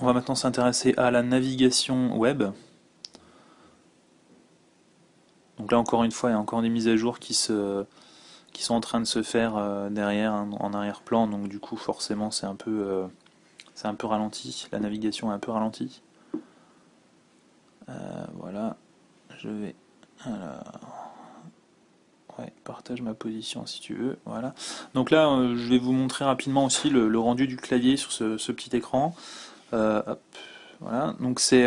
On va maintenant s'intéresser à la navigation web. Donc là encore une fois, il y a encore des mises à jour qui sont en train de se faire derrière, hein, en arrière-plan, donc du coup forcément c'est un peu ralenti, la navigation est un peu ralentie. Voilà, je vais... Alors, ouais, partage ma position si tu veux, voilà. Donc là, je vais vous montrer rapidement aussi le rendu du clavier sur ce petit écran. Hop, voilà, donc c'est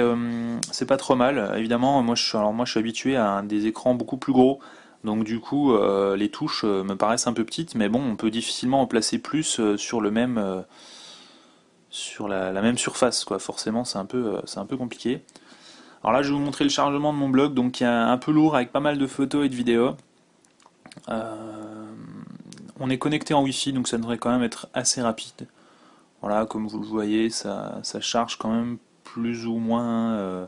pas trop mal. Évidemment, moi je suis habitué à des écrans beaucoup plus gros. Donc du coup, les touches me paraissent un peu petites, mais bon, on peut difficilement en placer plus sur le même sur la même surface, quoi. Forcément, c'est un peu compliqué. Alors là, je vais vous montrer le chargement de mon blog, donc qui est un peu lourd avec pas mal de photos et de vidéos. Euh, on est connecté en Wi-Fi, donc ça devrait quand même être assez rapide. Voilà, comme vous le voyez, ça charge quand même plus ou moins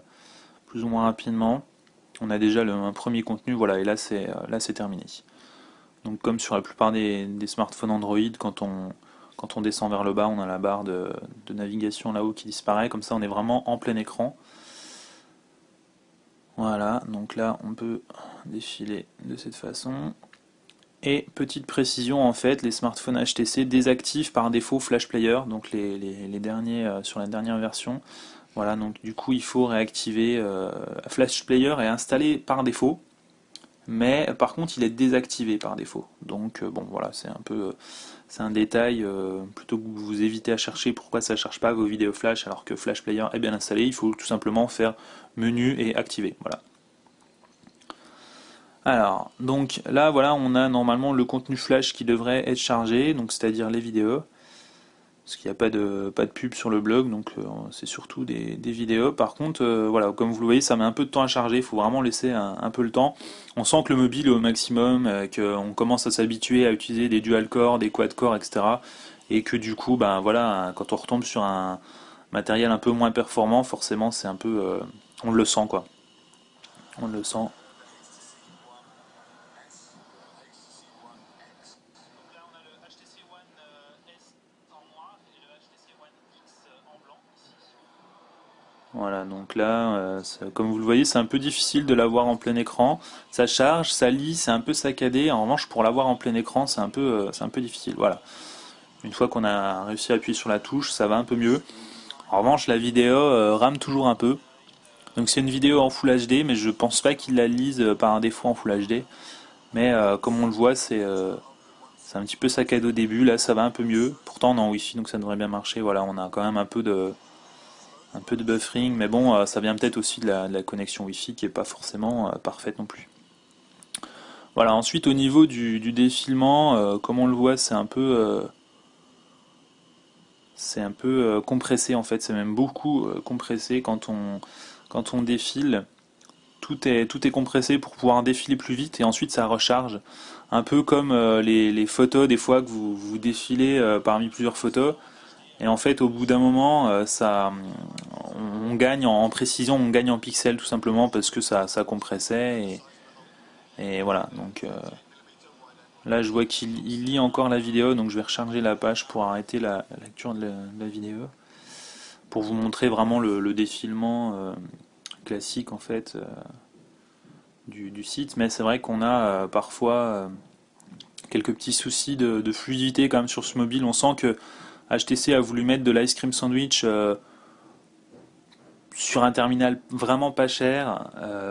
rapidement. On a déjà un premier contenu, voilà, et là c'est terminé. Donc comme sur la plupart des smartphones Android, quand on descend vers le bas, on a la barre de navigation là-haut qui disparaît, comme ça on est vraiment en plein écran. Voilà, donc là on peut défiler de cette façon. Et petite précision, en fait, les smartphones HTC désactivent par défaut Flash Player, donc les derniers sur la dernière version. Voilà, donc du coup il faut réactiver. Flash Player est installé par défaut, mais par contre il est désactivé par défaut. Donc bon voilà, c'est un détail. Plutôt que vous évitez à chercher pourquoi ça ne charge pas vos vidéos flash alors que Flash Player est bien installé, il faut tout simplement faire menu et activer. Voilà. Alors, donc là, voilà, on a normalement le contenu flash qui devrait être chargé, donc c'est-à-dire les vidéos, parce qu'il n'y a pas de pub sur le blog, donc c'est surtout des vidéos. Par contre, voilà, comme vous le voyez, ça met un peu de temps à charger, il faut vraiment laisser un peu le temps. On sent que le mobile est au maximum, qu'on commence à s'habituer à utiliser des dual-core, des quad-core, etc. Et que du coup, ben voilà, quand on retombe sur un matériel un peu moins performant, forcément, c'est un peu, on le sent quoi. On le sent. Voilà, donc là, comme vous le voyez, c'est un peu difficile de l'avoir en plein écran. Ça charge, ça lit, c'est un peu saccadé. En revanche, pour l'avoir en plein écran, c'est un peu difficile. Voilà. Une fois qu'on a réussi à appuyer sur la touche, ça va un peu mieux. En revanche, la vidéo rame toujours un peu. Donc c'est une vidéo en Full HD, mais je pense pas qu'il la lise par un défaut en Full HD. Mais comme on le voit, c'est un petit peu saccadé au début. Là, ça va un peu mieux. Pourtant, on est en Wi-Fi, donc ça devrait bien marcher. Voilà, on a quand même un peu de buffering, mais bon, ça vient peut-être aussi de la connexion Wi-Fi qui est pas forcément parfaite non plus. Voilà, ensuite au niveau du défilement, comme on le voit, c'est un peu compressé en fait, c'est même beaucoup compressé quand on défile. Tout est compressé pour pouvoir défiler plus vite et ensuite ça recharge. Un peu comme les photos des fois que vous défilez parmi plusieurs photos. Et en fait, au bout d'un moment, on gagne en précision, on gagne en pixels tout simplement parce que ça compressait et voilà. Donc là, je vois qu'il lit encore la vidéo, donc je vais recharger la page pour arrêter la lecture de la vidéo, pour vous montrer vraiment le défilement classique en fait du site. Mais c'est vrai qu'on a parfois quelques petits soucis de fluidité quand même sur ce mobile. On sent que HTC a voulu mettre de l'ice cream sandwich sur un terminal vraiment pas cher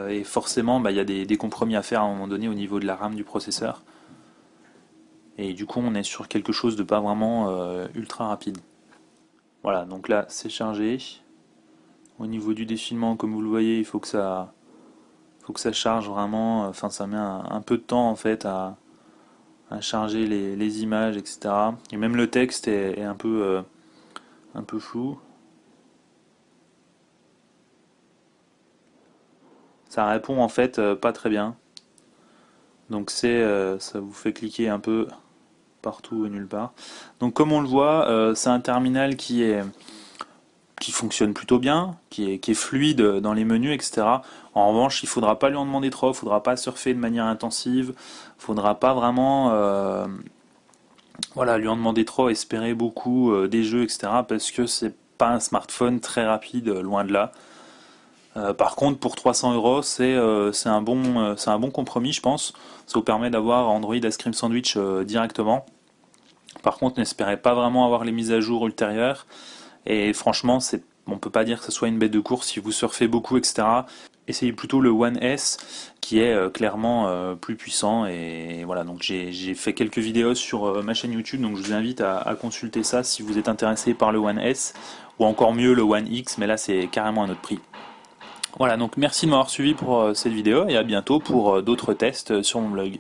et forcément bah, il y a des compromis à faire à un moment donné au niveau de la RAM du processeur et du coup on est sur quelque chose de pas vraiment ultra rapide. Voilà, donc là c'est chargé. Au niveau du défilement, comme vous le voyez, faut que ça charge vraiment, enfin ça met un peu de temps en fait à charger les images, etc. Et même le texte est un peu flou. Ça répond en fait pas très bien. Donc ça vous fait cliquer un peu partout et nulle part. Donc comme on le voit, c'est un terminal qui fonctionne plutôt bien, qui est fluide dans les menus, etc. En revanche, il ne faudra pas lui en demander trop, il ne faudra pas surfer de manière intensive, il ne faudra pas vraiment voilà, lui en demander trop, espérer beaucoup des jeux, etc. Parce que c'est pas un smartphone très rapide, loin de là. Par contre, pour 300 euros, c'est un bon compromis, je pense. Ça vous permet d'avoir Android Ice Cream Sandwich directement. Par contre, n'espérez pas vraiment avoir les mises à jour ultérieures. Et franchement, on peut pas dire que ce soit une bête de course si vous surfez beaucoup, etc. Essayez plutôt le One S qui est clairement plus puissant. Et voilà, donc j'ai fait quelques vidéos sur ma chaîne YouTube, donc je vous invite à consulter ça si vous êtes intéressé par le One S ou encore mieux le One X, mais là c'est carrément un autre prix. Voilà, donc merci de m'avoir suivi pour cette vidéo et à bientôt pour d'autres tests sur mon blog.